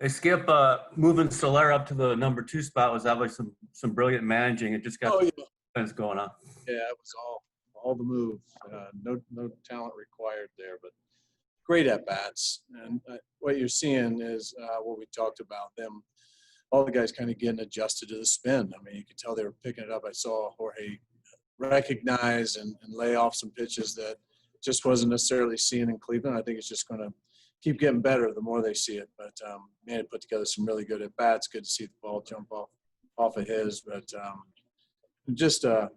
Hey, Skip, moving Soler up to the number 2 spot was obviously some brilliant managing. It just got Oh, the defense going on. yeah, it was all the move. No talent required there, but great at bats. And what you're seeing is what we talked about them. All the guys kind of getting adjusted to the spin. I mean, you could tell they were picking it up. I saw Jorge recognize and lay off some pitches that just wasn't necessarily seen in Cleveland. I think it's just going to keep getting better the more they see it. But man, it put together some really good at bats. Good to see the ball jump off of his. But just man,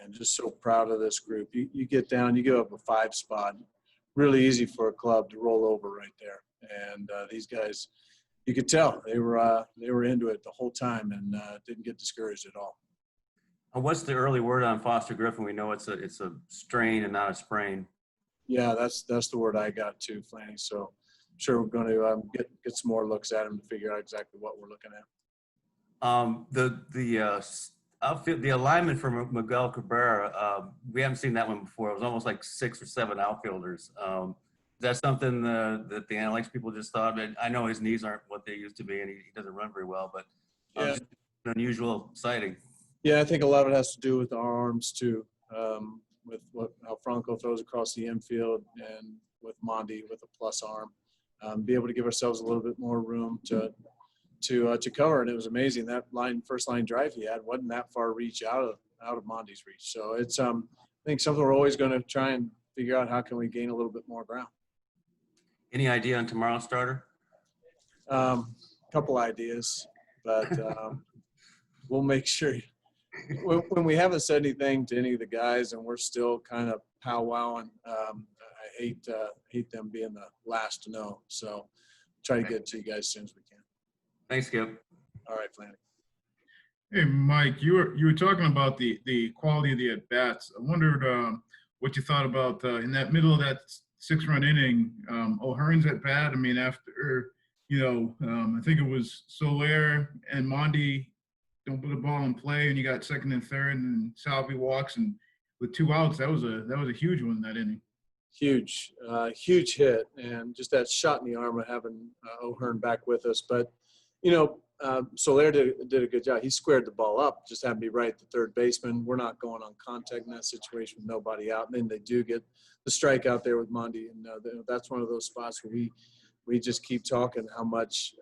just so proud of this group. You get down, you give up a 5 spot. Really easy for a club to roll over right there. And these guys, you could tell they were into it the whole time and didn't get discouraged at all. What's the early word on Foster Griffin? We know it's a strain and not a sprain. Yeah, that's the word I got too, Flanny. So I'm sure we're going to get some more looks at him to figure out exactly what we're looking at. The alignment for Miguel Cabrera, we haven't seen that one before. It was almost like 6 or 7 outfielders. Is that something that the analytics people just thought? I know his knees aren't what they used to be, and he doesn't run very well, but just an unusual sighting. Yeah, I think a lot of it has to do with the arms too, with how Franco throws across the infield, and with Mondi with a plus arm, be able to give ourselves a little bit more room to cover. And it was amazing, that first line drive he had wasn't that far reach out of Mondi's reach. So it's I think something we're always going to try and figure out, how can we gain a little bit more ground. Any idea on tomorrow's starter? Couple ideas, but we'll make sure. When we haven't said anything to any of the guys and we're still kind of powwowing, I hate them being the last to know. So try to get to you guys as soon as we can. Thanks, Skip. All right, Flannery. Hey, Mike, you were talking about the quality of the at bats. I wondered what you thought about in that middle of that 6-run inning, O'Hearn's at bat. I mean, after I think it was Soler and Mondi don't put the ball in play, and you got second and third, and Salvi walks, and with 2 outs, that was a huge one in that inning. Huge hit, and just that shot in the arm of having O'Hearn back with us. But Soler did a good job. He squared the ball up, just had to be right at the third baseman. We're not going on contact in that situation with nobody out. And then they do get the strike out there with Mondi, and that's one of those spots where we just keep talking how much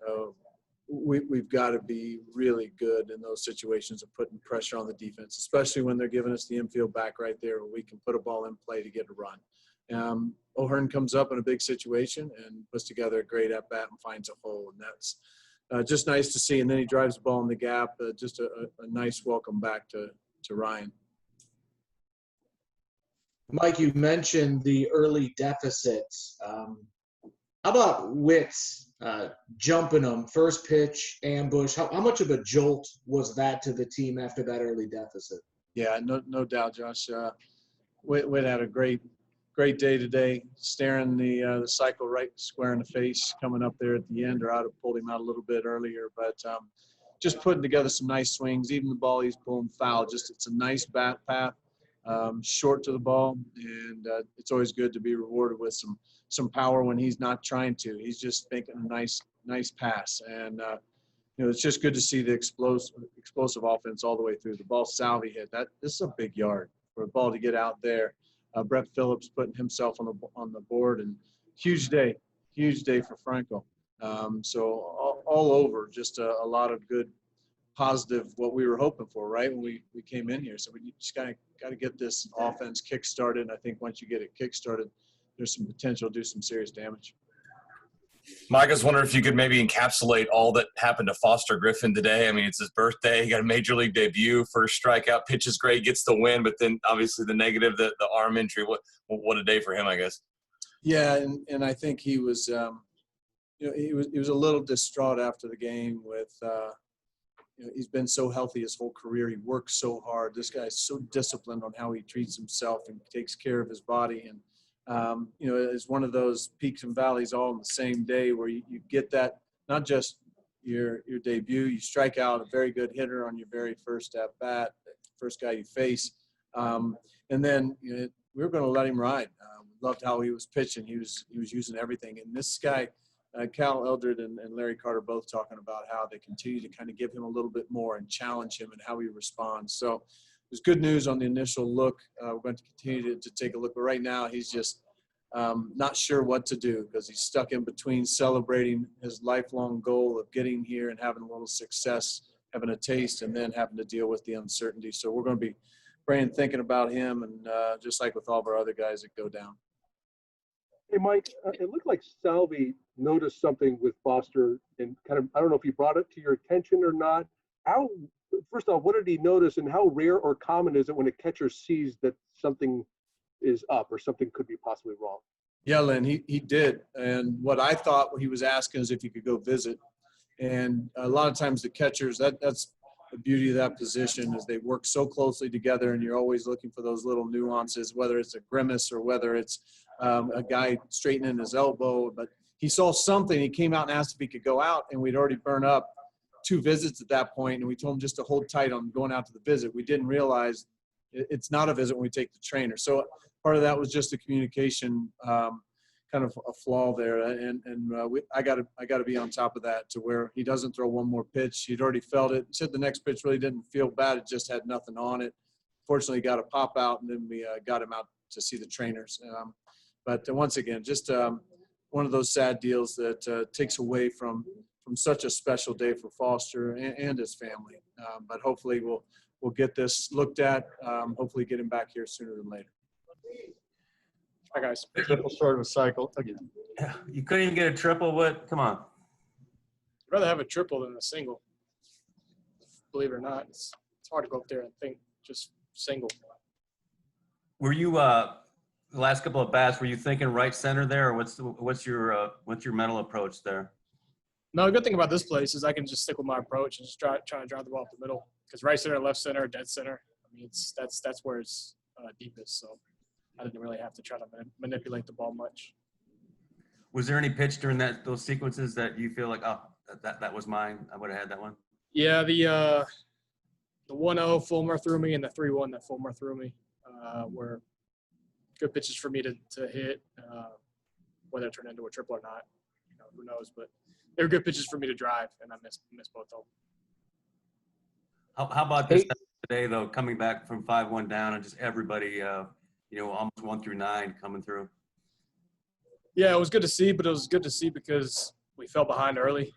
we've got to be really good in those situations of putting pressure on the defense, especially when they're giving us the infield back right there where we can put a ball in play to get a run. O'Hearn comes up in a big situation and puts together a great at-bat and finds a hole, and that's just nice to see. And then he drives the ball in the gap, just a nice welcome back to Ryan. Mike, you mentioned the early deficits. How about Whit's jumping them, first pitch, ambush? How much of a jolt was that to the team after that early deficit? Yeah, no doubt, Josh. Whit had a great day today, staring the cycle right square in the face, coming up there at the end, or I'd have pulled him out a little bit earlier. But just putting together some nice swings. Even the ball he's pulling foul, it's a nice bat path, short to the ball, and it's always good to be rewarded with some power when he's not trying to. He's just making a nice pass, and it's just good to see the explosive offense all the way through. The ball Salvi hit, this is a big yard for a ball to get out there. Brett Phillips putting himself on the board, and huge day for Franco. So all over, just a lot of good, positive, what we were hoping for, right, when we came in here. So we just got to get this offense kick-started, and I think once you get it kick-started, there's some potential to do some serious damage. Mike, I was wondering if you could maybe encapsulate all that happened to Foster Griffin today. I mean, it's his birthday. He got a major league debut, first strikeout, pitches great, gets the win, but then obviously the negative, the arm injury. What a day for him, I guess. Yeah, and I think he was, he was a little distraught after the game with, he's been so healthy his whole career. He works so hard. This guy's so disciplined on how he treats himself and takes care of his body. And, it's one of those peaks and valleys all in the same day where you get that, not just your debut, you strike out a very good hitter on your very first at bat, first guy you face. And then we were going to let him ride. Loved how he was pitching. He was using everything. And this guy, Cal Eldred and Larry Carter both talking about how they continue to kind of give him a little bit more and challenge him and how he responds. So it was good news on the initial look. We're going to continue to take a look, but right now he's just not sure what to do because he's stuck in between celebrating his lifelong goal of getting here and having a little success, having a taste, and then having to deal with the uncertainty. So we're going to be praying, thinking about him, and just like with all of our other guys that go down. Hey, Mike, it looked like Salvi noticed something with Foster and kind of, I don't know if he brought it to your attention or not. First off, what did he notice and how rare or common is it when a catcher sees that something is up or something could be possibly wrong? Yeah, Lynn, he did. And what I thought he was asking is if you could go visit. And a lot of times the catchers, that's the beauty of that position is they work so closely together and you're always looking for those little nuances, whether it's a grimace or whether it's a guy straightening his elbow. But he saw something. He came out and asked if he could go out, and we'd already burned up 2 visits at that point, and we told him just to hold tight on going out to the visit. We didn't realize it's not a visit when we take the trainer. So part of that was just a communication kind of a flaw there, and I got to be on top of that to where he doesn't throw one more pitch. He'd already felt it. He said the next pitch really didn't feel bad. It just had nothing on it. Fortunately, got a pop out, and then we got him out to see the trainers. But once again, just one of those sad deals that takes away from such a special day for Foster and his family. But hopefully we'll get this looked at. Hopefully get him back here sooner than later. Hi, guys. Triple short of a cycle again. You couldn't even get a triple, Whit? Come on. I'd rather have a triple than a single. Believe it or not, it's hard to go up there and think just single. Were you the last couple of bats? Were you thinking right center there, or what's your mental approach there? No, the good thing about this place is I can just stick with my approach and just try to drive the ball up the middle. Because right center, left center, dead center. I mean, that's where it's deepest. So I didn't really have to try to manipulate the ball much. Was there any pitch during those sequences that you feel like, oh, that was mine? I would have had that one. Yeah, the 1-0 Fulmer threw me and the 3-1 that Fulmer threw me were good pitches for me to hit. Whether it turned into a triple or not, who knows? But they were good pitches for me to drive, and I missed both of them. How about this today, though, coming back from 5-1 down and just everybody, almost 1 through 9 coming through? Yeah, it was good to see, but it was good to see because we fell behind early.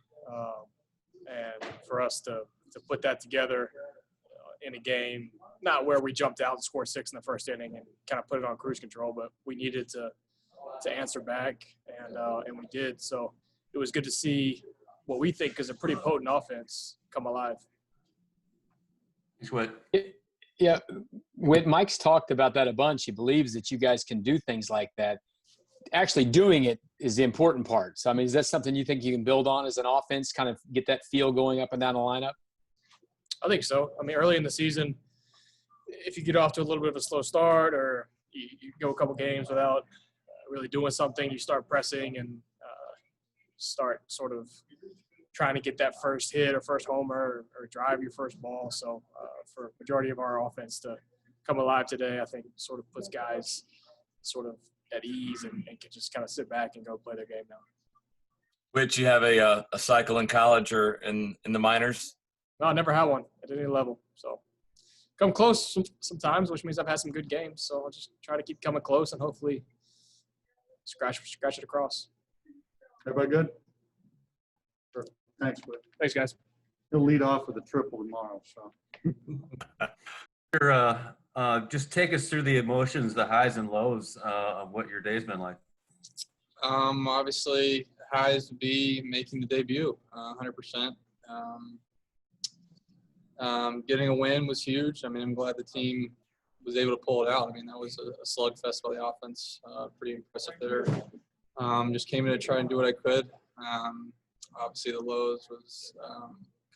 And for us to put that together in a game, not where we jumped out and scored 6 in the first inning and kind of put it on cruise control, but we needed to answer back, and we did. So it was good to see what we think is a pretty potent offense come alive. It's what? Yeah, Mike's talked about that a bunch. He believes that you guys can do things like that. Actually doing it is the important part. So, I mean, is that something you think you can build on as an offense, kind of get that feel going up and down the lineup? I think so. I mean, early in the season, if you get off to a little bit of a slow start or you go a couple games without really doing something, you start pressing and start sort of trying to get that first hit or first homer or drive your first ball. So for majority of our offense to come alive today, I think sort of puts guys sort of at ease and can just kind of sit back and go play their game now. Which you have a cycle in college or in the minors? No, I never had one at any level. So come close sometimes, which means I've had some good games. So I'll just try to keep coming close and hopefully scratch it across. Everybody good? Sure. Thanks, Whit. Thanks, guys. He'll lead off with a triple tomorrow. So. Just take us through the emotions, the highs and lows of what your day's been like. Obviously, highs would be making the debut, 100%. Getting a win was huge. I mean, I'm glad the team was able to pull it out. I mean, that was a slugfest by the offense. Pretty impressive there. Just came in to try and do what I could. Obviously, the lows was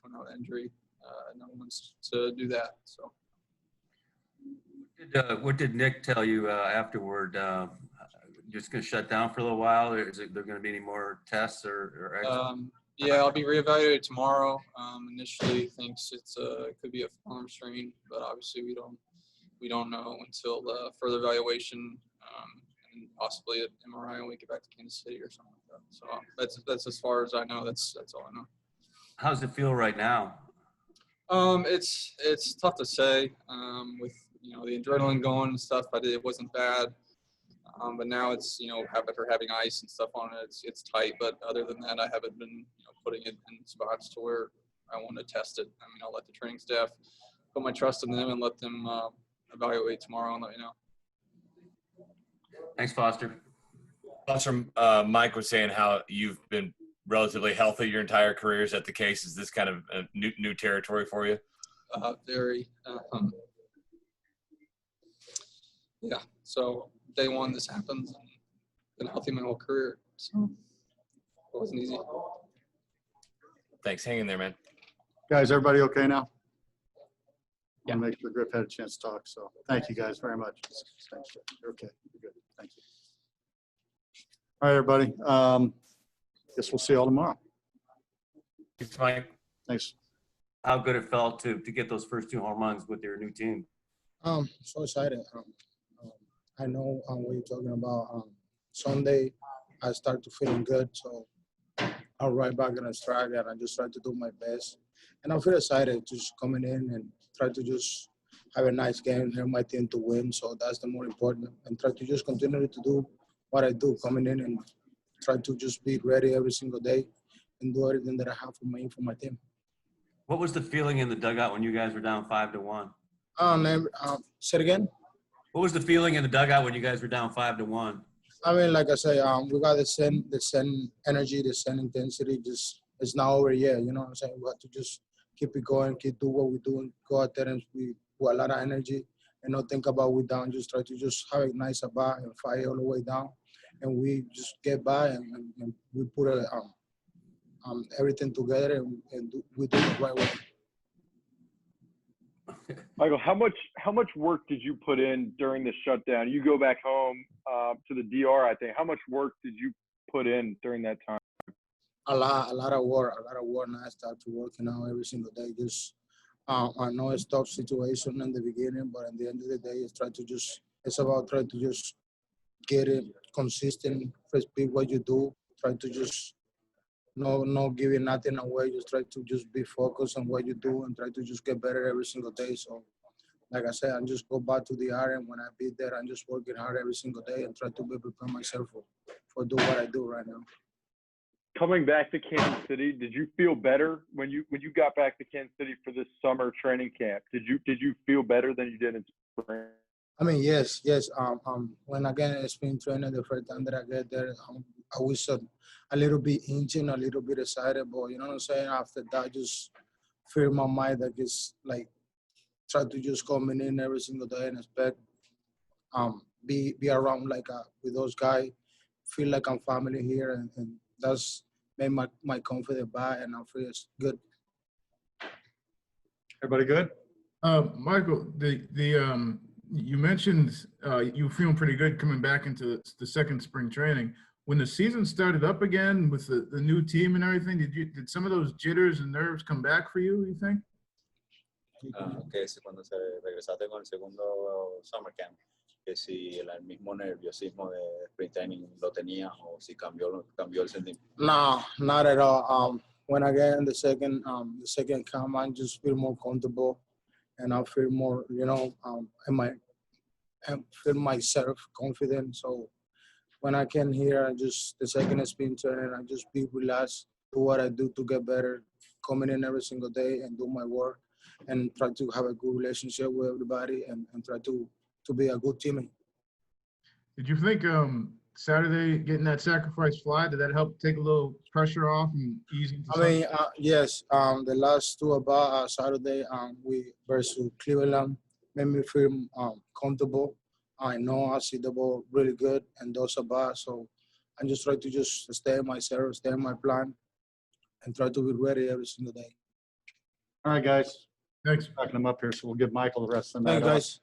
coming out of injury. No one wants to do that. So. What did Nick tell you afterward? Just going to shut down for a little while? Or is there going to be any more tests or yeah, I'll be reevaluated tomorrow. Initially, thinks it could be a arm strain, but obviously we don't know until further evaluation. And possibly an MRI when we get back to Kansas City or something like that. So that's as far as I know. That's all I know. How's it feel right now? It's tough to say. With the adrenaline going and stuff, but it wasn't bad. But now it's after having ice and stuff on it, it's tight. But other than that, I haven't been putting it in spots to where I want to test it. I mean, I'll let the training staff put my trust in them and let them evaluate tomorrow and let me know. Thanks, Foster. Foster, Mike was saying how you've been relatively healthy your entire career. Is that the case? Is this kind of a new territory for you? Very. Yeah. So day one, this happens. And been healthy my whole career, so it wasn't easy. Thanks. Hang in there, man. Guys, everybody okay now? Yeah. I'll make sure Griff had a chance to talk, so thank you guys very much. Thanks. You're okay. You're good. Thank you. All right, everybody. Guess we'll see you all tomorrow. Thanks, Mike. Thanks. How good it felt to get those first 2 home runs with your new team. So excited. I know what you're talking about. Sunday, I start to feeling good, so I'm right back in the strike, and I just try to do my best. And I feel excited just coming in and try to just have a nice game, help my team to win. So that's the more important, and try to just continue to do what I do, coming in and try to just be ready every single day and do everything that I have for my team. What was the feeling in the dugout when you guys were down 5-1? Say it again. What was the feeling in the dugout when you guys were down 5-1? I mean, like I say, we got the same energy, the same intensity. Just it's not over yet. You know what I'm saying? We have to just keep it going, keep doing what we're doing, go out there and we put a lot of energy and not think about we down. Just try to just have a nice at-bat and fight all the way down, and we just get by and we put everything together and we do it the right way. Maikel, how much work did you put in during the shutdown? You go back home to the DR, I think. How much work did you put in during that time? A lot of work. And I start to working out every single day. Just I know it's tough situation in the beginning, but at the end of the day, it's about trying to just get it consistent, repeat what you do, try to just no giving nothing away, just try to just be focused on what you do and try to just get better every single day. So like I said, I just go back to the area, and when I be there, I'm just working hard every single day and try to prepare myself for do what I do right now. Coming back to Kansas City, did you feel better when you got back to Kansas City for this summer training camp? Did you feel better than you did in spring? I mean, yes. When again it's been training the first time that I get there, I was a little bit inching, a little bit excited, but you know what I'm saying? After that, just feel my mind that it's like try to just come in every single day and expect be around like with those guys, feel like I'm family here, and that's made my confidence back, and I feel it's good. Everybody good? Maikel, you mentioned you were feeling pretty good coming back into the second spring training. When the season started up again with the new team and everything, did some of those jitters and nerves come back for you, you think? Que si cuando regresaste con el segundo summer camp, que si el mismo nerviosismo de spring training lo tenías o si cambió el sentimiento. No, not at all. When I get in the second camp, I just feel more comfortable, and I feel more, I feel myself confident. So when I came here, the second spring training, I just be relaxed, do what I do to get better, coming in every single day and do my work, and try to have a good relationship with everybody and try to be a good teammate. Did you think Saturday getting that sacrifice fly, did that help take a little pressure off and ease into I mean, yes. The last two about Saturday, we versus Cleveland made me feel comfortable. I know I see the ball really good, and those about, so I just try to just stay in myself, stay in my plan, and try to be ready every single day. All right, guys. Thanks. Backing them up here, so we'll give Maikel the rest of the night Thanks, off. guys.